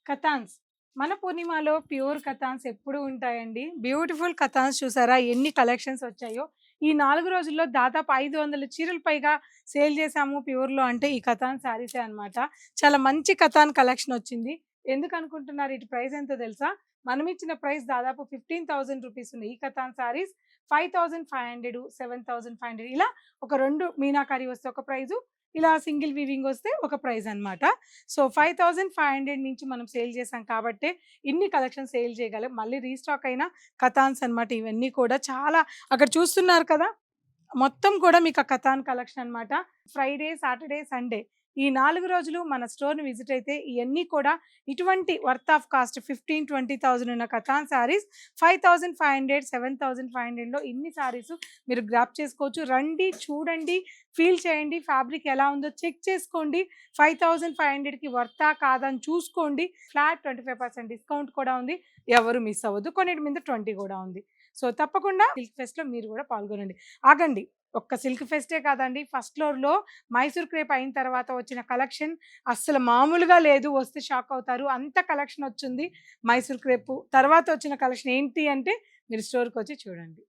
కథాన్స్. మన పూర్ణిమలో ప్యూర్ కథాన్స్ ఎప్పుడు ఉంటాయండి. బ్యూటిఫుల్ కథాన్స్ చూసారా ఎన్ని కలెక్షన్స్ వచ్చాయో. ఈ 4 రోజుల్లో దాదాపు 500 చీరలు పైగా సేల్ చేశాము ప్యూర్‌లో అంటే ఈ కథాన్ శారీసే అన్నమాట. చాలా మంచి కథాన్ కలెక్షన్ వచ్చింది. ఎందుకనుకుంటున్నారు? ఈటి ప్రైస్ ఎంతో తెలుసా? మనమిచ్చిన ప్రైస్ దాదాపు 15,000 రూపీస్ ఉన్నాయి. ఈ కథాన్ శారీస్ 5,500, 7,500 ఇలా ఒక 2 మీనాకరి వస్తే ఒక ప్రైజు, ఇలా సింగిల్ వీవింగ్ వస్తే ఒక ప్రైజ్ అన్నమాట. సో 5,500 నుంచి మనం సేల్ చేసాం కాబట్టే ఇన్ని కలెక్షన్ సేల్ చేయగలం. మళ్ళీ రీస్టాక్ అయిన కథాన్స్ అన్నమాట ఇవన్నీ కూడా. చాలా అక్కడ చూస్తున్నారు కదా! మొత్తం కూడా మీకు ఆ కథాన్ కలెక్షన్ అన్నమాట. ఫ్రైడే, సాటర్డే, సండే ఈ 4 రోజులు మన స్టోర్‌ని విజిట్ అయితే ఇయన్నీ కూడా ఇటువంటి వర్త్ ఆఫ్ కాస్ట్ 15,000, 20,000 ఉన్న కథాన్ సారీస్ 5,500, 7,500లో ఇన్ని సారీస్ మీరు గ్రాబ్ చేసుకోవచ్చు. రండి, చూడండి, ఫీల్ చేయండి. ఫ్యాబ్రిక్ ఎలా ఉందో చెక్ చేసుకోండి. 5,500కి వర్తా కాదా అని చూసుకోండి. ఫ్లాట్ 25% డిస్కౌంట్ కూడా ఉంది. ఎవరు మిస్ అవ్వద్దు. కొన్నిటి మీద 20 కూడా ఉంది. సో తప్పకుండా సిల్క్ ఫెస్ట్‌లో మీరు కూడా పాల్గొనండి. ఆగండి. ఒక్క సిల్క్ ఫెస్టే కాదండి. ఫస్ట్ ఫ్లోర్‌లో మైసూర్ క్రేప్ అయిన తర్వాత వచ్చిన కలెక్షన్ అస్సలు మామూలుగా లేదు. వస్తే షాక్ అవుతారు. అంత కలెక్షన్ వచ్చింది మైసూర్ క్రేపు. తర్వాత వచ్చిన కలెక్షన్ ఏంటి అంటే మీరు స్టోర్‌కొచ్చి చూడండి.